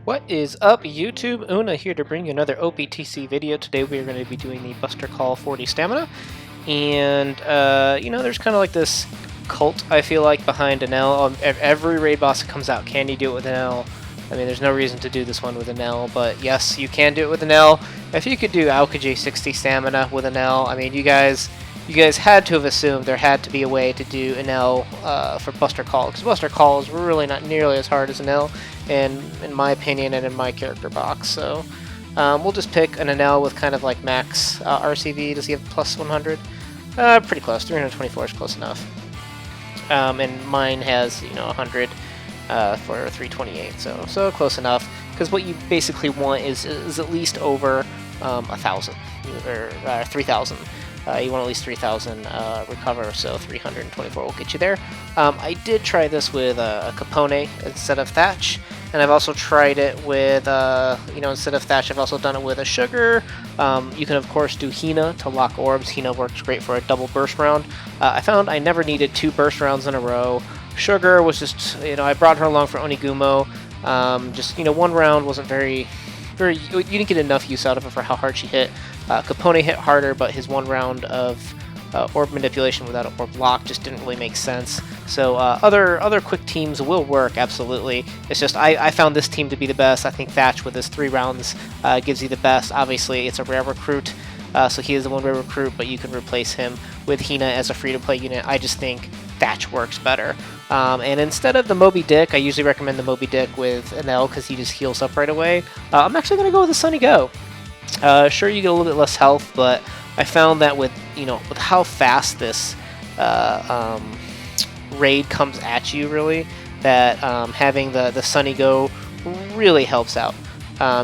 What is up, YouTube? Una here to bring you another OPTC video. Today we are going to be doing the Buster Call 40 stamina. And, there's kind of like this cult, I feel like, behind Enel. Every raid boss that comes out, can you do it with Enel? I mean, there's no reason to do this one with Enel, but yes, you can do it with Enel. If you could do Alkaj 60 stamina with Enel, I mean, you guys had to have assumed there had to be a way to do Enel for Buster Call, because Buster Call is really not nearly as hard as Enel, in my opinion and in my character box. So we'll just pick an Enel with kind of like max RCV. Does he have plus 100? Pretty close. 324 is close enough. And mine has 100 for 328. So close enough. Because what you basically want is at least over 1,000 or 3,000. You want at least 3,000 recover, so 324 will get you there. I did try this with a Capone instead of Thatch, and I've also tried it with, instead of Thatch, I've also done it with a Sugar. You can, of course, do Hina to lock orbs. Hina works great for a double burst round. I found I never needed 2 burst rounds in a row. Sugar was just, I brought her along for Onigumo. One round wasn't very, you didn't get enough use out of it for how hard she hit. Capone hit harder, but his one round of orb manipulation without an orb lock just didn't really make sense. So other quick teams will work, absolutely. It's just I found this team to be the best. I think Thatch with his 3 rounds gives you the best. Obviously, it's a rare recruit, so he is the one rare recruit, but you can replace him with Hina as a free-to-play unit. I just think Thatch works better. And instead of the Moby Dick, I usually recommend the Moby Dick with Enel because he just heals up right away. I'm actually going to go with the Sunny Go. Sure, you get a little bit less health, but I found that with how fast this raid comes at you, really, that having the Sunny Go really helps out.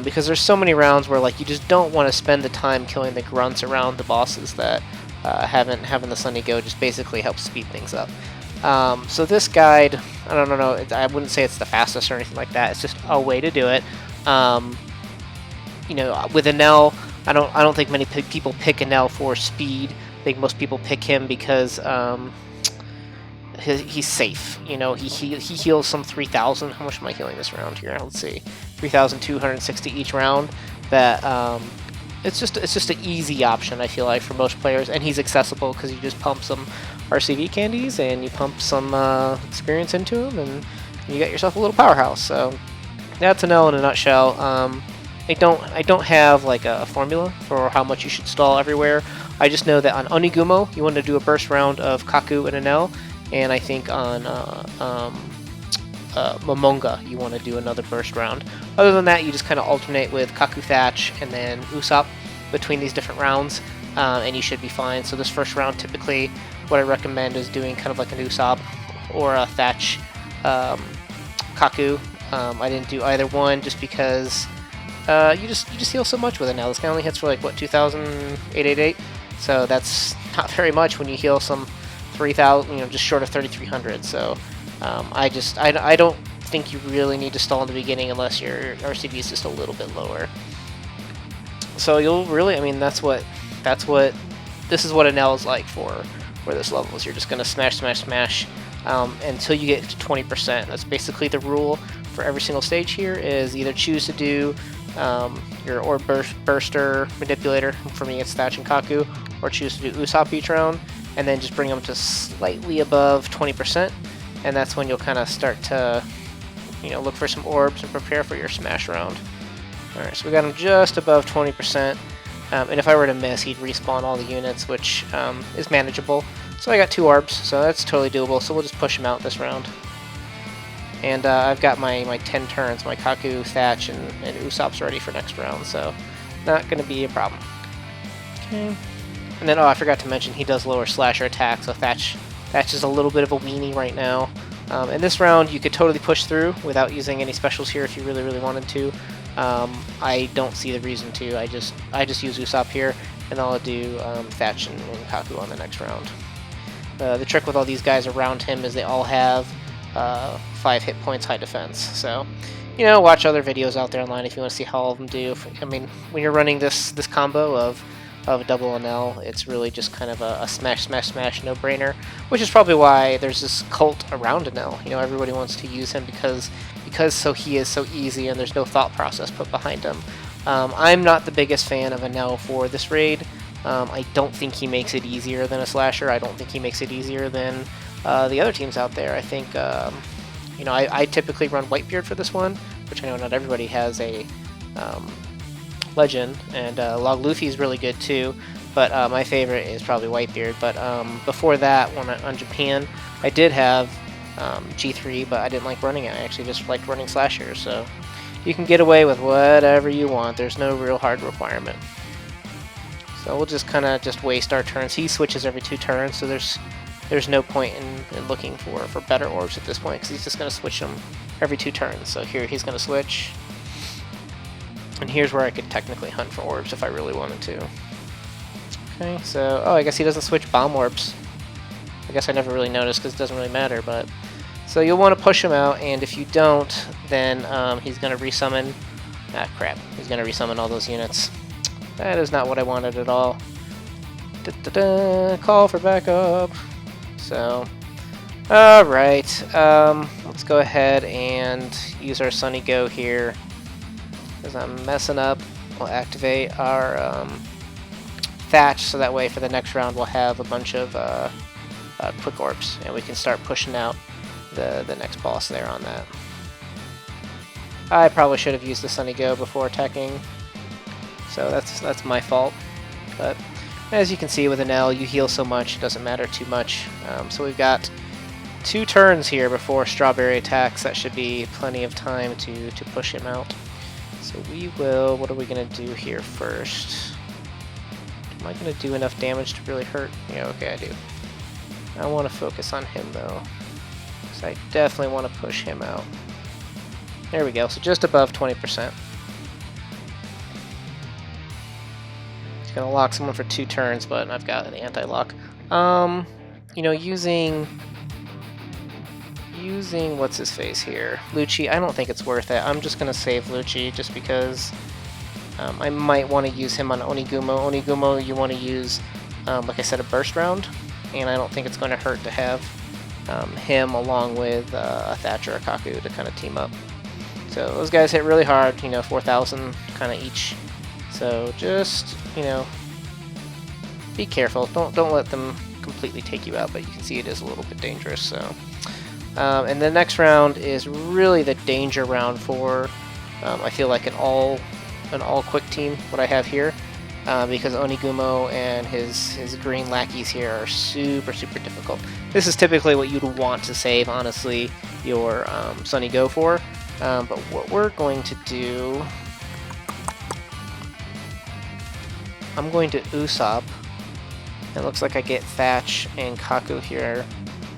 Because there's so many rounds where you just don't want to spend the time killing the grunts around the bosses that having the Sunny Go just basically helps speed things up. So this guide, I don't know, I wouldn't say it's the fastest or anything like that. It's just a way to do it. With Enel, I don't think many people pick Enel for speed. I think most people pick him because he's safe. He heals some 3,000. How much am I healing this round here? Let's see, 3,260 each round. That it's just an easy option, I feel like, for most players, and he's accessible because you just pump some RCV candies and you pump some experience into him, and you got yourself a little powerhouse. So that's Enel in a nutshell. I don't have a formula for how much you should stall everywhere. I just know that on Onigumo you want to do a burst round of Kaku and Enel, and I think on Momonga you want to do another burst round. Other than that, you just kind of alternate with Kaku Thatch and then Usopp between these different rounds, and you should be fine. So this first round, typically what I recommend is doing kind of like an Usopp or a Thatch Kaku. I didn't do either one just because you just heal so much with it now. This guy only hits for 2,888, so that's not very much when you heal some 3,000, just short of 3,300. So I don't think you really need to stall in the beginning unless your RCB is just a little bit lower. So you'll really, this is what Enel is like for this level. Is you're just gonna smash until you get to 20%. That's basically the rule for every single stage here. Is either choose to do your Orb Burster Manipulator, for me it's Thatch and Kaku, or choose to do Usopp each round, and then just bring them to slightly above 20%, and that's when you'll kind of start to look for some orbs and prepare for your smash round. Alright, so we got him just above 20%, and if I were to miss, he'd respawn all the units, which is manageable. So I got 2 orbs, so that's totally doable, so we'll just push him out this round. And I've got my 10 turns, my Kaku, Thatch, and Usopp's ready for next round, so not going to be a problem. Okay. And then, I forgot to mention, he does lower slasher attack, so Thatch is a little bit of a weenie right now. In this round, you could totally push through without using any specials here if you really, really wanted to. I don't see the reason to. I just use Usopp here, and I'll do Thatch and Kaku on the next round. The trick with all these guys around him is they all have 5 hit points, high defense. So, watch other videos out there online if you want to see how all of them do. When you're running this combo of double Enel, it's really just kind of a smash no-brainer, which is probably why there's this cult around Enel. Everybody wants to use him because because he is so easy and there's no thought process put behind him. I'm not the biggest fan of Enel for this raid. I don't think he makes it easier than a slasher. I don't think he makes it easier than the other teams out there. I think, you know, I typically run Whitebeard for this one, which I know not everybody has a legend, and Log Luffy is really good too, but my favorite is probably Whitebeard. But before that, when on Japan, I did have G3, but I didn't like running it. I actually just liked running slashers, so you can get away with whatever you want. There's no real hard requirement. So we'll just kind of just waste our turns. He switches every 2 turns, so there's no point in looking for better orbs at this point, because he's just going to switch them every 2 turns. So here he's going to switch, and here's where I could technically hunt for orbs if I really wanted to. Okay, so, oh, I guess he doesn't switch bomb orbs. I guess I never really noticed because it doesn't really matter, but... So you'll want to push him out, and if you don't, then he's going to resummon... Ah, crap. He's going to resummon all those units. That is not what I wanted at all. Call for backup. So, alright. Let's go ahead and use our Sunny Go here. Because I'm messing up. We'll activate our Thatch, so that way for the next round we'll have a bunch of quick orbs, and we can start pushing out the next boss there on that. I probably should have used the Sunny Go before attacking, so that's my fault. But as you can see with Enel, you heal so much, it doesn't matter too much. So we've got 2 turns here before Strawberry attacks. That should be plenty of time to push him out. So we will, what are we going to do here first? Am I going to do enough damage to really hurt? Yeah, okay, I do. I want to focus on him though, because I definitely want to push him out. There we go, so just above 20%. It's going to lock someone for 2 turns, but I've got an anti-lock. You know, using what's his face here, Lucci, I don't think it's worth it. I'm just going to save Lucci just because I might want to use him on Onigumo. Onigumo, you want to use, like I said, a burst round, and I don't think it's going to hurt to have him along with a Thatch or a Kaku to kind of team up. So those guys hit really hard, you know, 4,000 kind of each. So just, you know, be careful. Don't let them completely take you out, but you can see it is a little bit dangerous. So, and the next round is really the danger round for, I feel like an all quick team. What I have here, because Onigumo and his green lackeys here are super difficult. This is typically what you'd want to save, honestly, your Sunny Go for. But what we're going to do, I'm going to Usopp. It looks like I get Thatch and Kaku here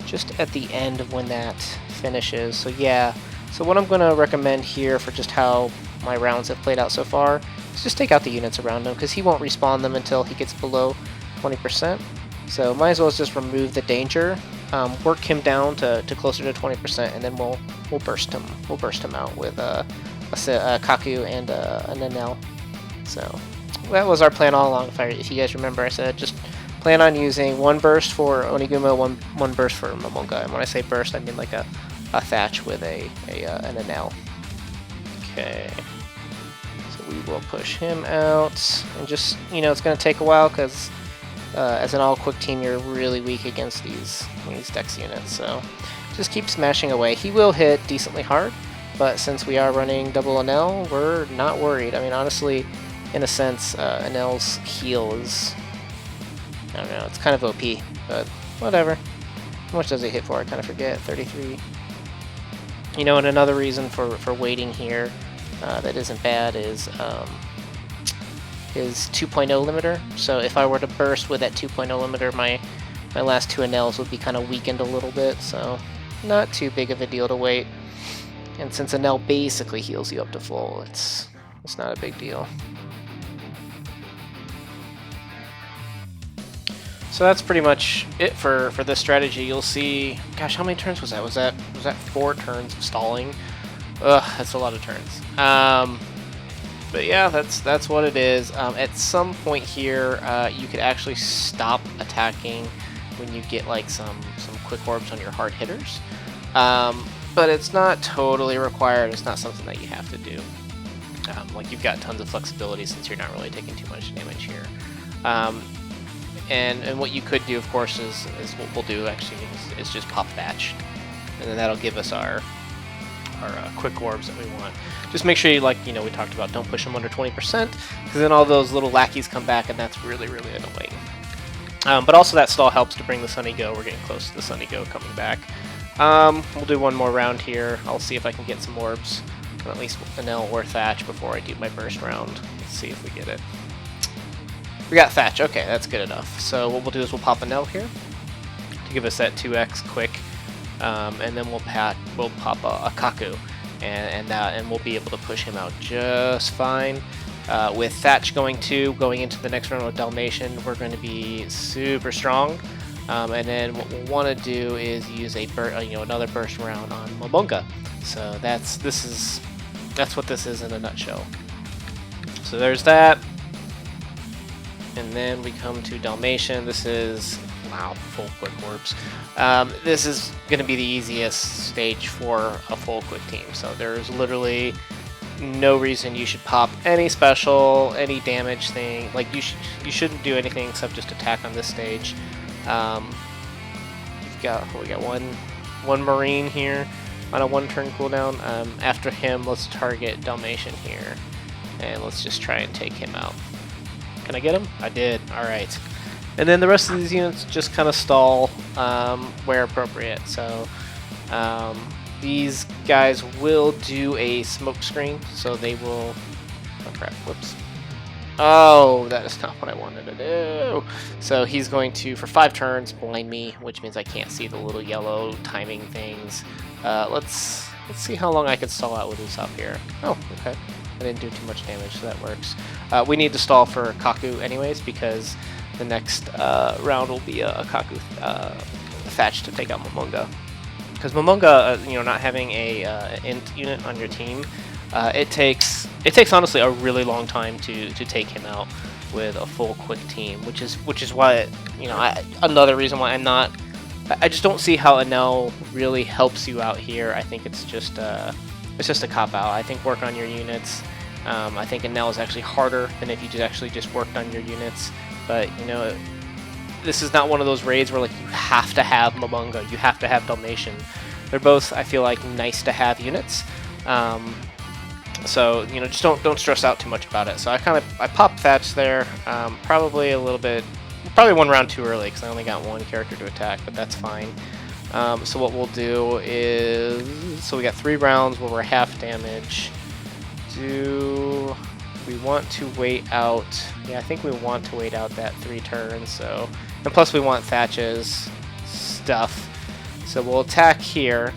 just at the end of when that finishes. So yeah, so what I'm going to recommend here for just how my rounds have played out so far is just take out the units around him, because he won't respawn them until he gets below 20%. So might as well just remove the danger, work him down to closer to 20%, and then we'll burst him. We'll burst him out with a Kaku and an Enel. So that was our plan all along. If you guys remember, I said just plan on using 1 burst for Onigumo, one burst for Momonga. And when I say burst, I mean like a Thatch with an Enel. Okay. So we will push him out, and just, you know, it's going to take a while because as an all-quick team, you're really weak against these Dex units. So just keep smashing away. He will hit decently hard, but since we are running double Enel, we're not worried. I mean, honestly, in a sense, Enel's heal is, I don't know, it's kind of OP, but whatever. How much does it hit for? I kind of forget. 33. You know, and another reason for waiting here that isn't bad is his 2.0 limiter. So if I were to burst with that 2.0 limiter, my last 2 Enels would be kind of weakened a little bit, so not too big of a deal to wait. And since Enel basically heals you up to full, it's not a big deal. So that's pretty much it for this strategy. You'll see, gosh, how many turns was that? Was that 4 turns of stalling? Ugh, that's a lot of turns. But yeah, that's what it is. At some point here, you could actually stop attacking when you get like some quick orbs on your hard hitters. but it's not totally required. It's not something that you have to do. Like, you've got tons of flexibility since you're not really taking too much damage here. And what you could do, of course, is what we'll do actually is just pop Thatch, and then that'll give us our quick orbs that we want. Just make sure you, like, you know, we talked about, don't push them under 20%, because then all those little lackeys come back, and that's really, really annoying. But also that stall helps to bring the Sunny Go. We're getting close to the Sunny Go coming back. We'll do one more round here. I'll see if I can get some orbs, or at least Enel or Thatch, before I do my burst round. Let's see if we get it. We got Thatch. Okay, that's good enough. So what we'll do is we'll pop Enel here to give us that 2x quick, and then we'll pop a Kaku, and we'll be able to push him out just fine. With Thatch going into the next round with Dalmatian, we're going to be super strong. And then what we'll want to do is use another burst round on Momonga. So that's what this is in a nutshell. So there's that. And then we come to Dalmatian. This is, wow, full quick orbs. This is going to be the easiest stage for a full quick team. So there's literally no reason you should pop any special, any damage thing. Like, you shouldn't do anything except just attack on this stage. We got one Marine here on a 1-turn cooldown. After him, let's target Dalmatian here, and let's just try and take him out. Can I get him? I did. Alright. And then the rest of these units just kind of stall where appropriate. So these guys will do a smoke screen, so they will... Oh crap, whoops. Oh, that is not what I wanted to do. So he's going to, for 5 turns, blind me, which means I can't see the little yellow timing things. Let's see how long I can stall out with Usopp here. Oh, okay. I didn't do too much damage, so that works. We need to stall for Kaku anyways, because the next round will be a Kaku Thatch to take out Momonga. Because Momonga, not having a int unit on your team, it takes honestly a really long time to take him out with a full quick team, which is why another reason why I just don't see how Enel really helps you out here. I think it's just a cop out. I think work on your units. I think Enel is actually harder than if you just worked on your units. But this is not one of those raids where, like, you have to have Momonga, you have to have Dalmatian. They're both, I feel like, nice to have units. So just don't stress out too much about it. So I popped Thatch there, probably one round too early because I only got one character to attack, but that's fine. So what we'll do is, we got 3 rounds where we're half damage. Do we want to wait out? Yeah, I think we want to wait out that 3 turns. So, and plus we want Thatch's stuff. So we'll attack here,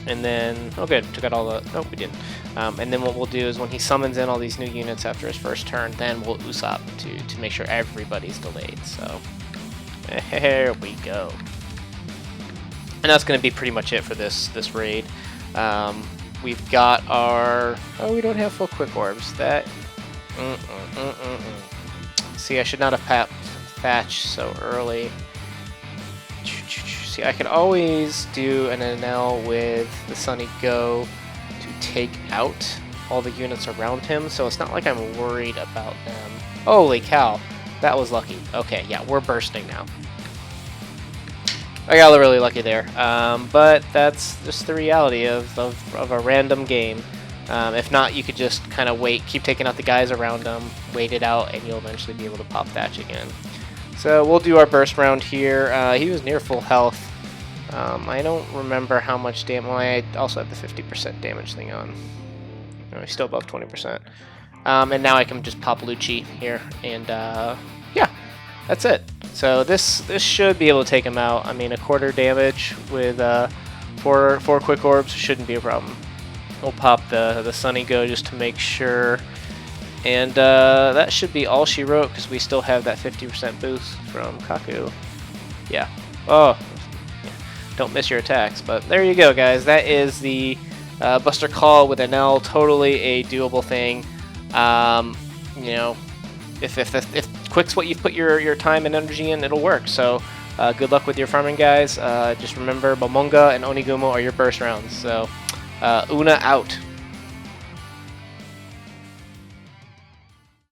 and then, oh good, took out all the, nope we didn't. And then what we'll do is when he summons in all these new units after his first turn, then we'll Usopp to make sure everybody's delayed. So there we go. And that's going to be pretty much it for this raid. We've got our, oh, we don't have full quick orbs. That, See, I should not have popped Thatch so early. See, I could always do an Enel with the Sunny Go to take out all the units around him, so it's not like I'm worried about them. Holy cow, that was lucky. Okay, yeah, we're bursting now. I got really lucky there, but that's just the reality of a random game. If not, you could just kind of wait, keep taking out the guys around them, wait it out, and you'll eventually be able to pop Thatch again. So we'll do our burst round here. He was near full health. I don't remember how much damage. Well, I also have the 50% damage thing on. No, he's still above 20%. And now I can just pop Lucci here, and yeah, that's it. So this should be able to take him out. I mean, a quarter damage with 4 quick orbs shouldn't be a problem. We'll pop the Sunny Go just to make sure. And that should be all she wrote, because we still have that 50% boost from Kaku. Yeah. Oh, yeah. Don't miss your attacks. But there you go, guys. That is the Buster Call with Enel. Totally a doable thing. If quick's what you've put your time and energy in, it'll work. So Good luck with your farming, guys. Just remember, Momonga and Onigumo are your burst rounds. So, Una out.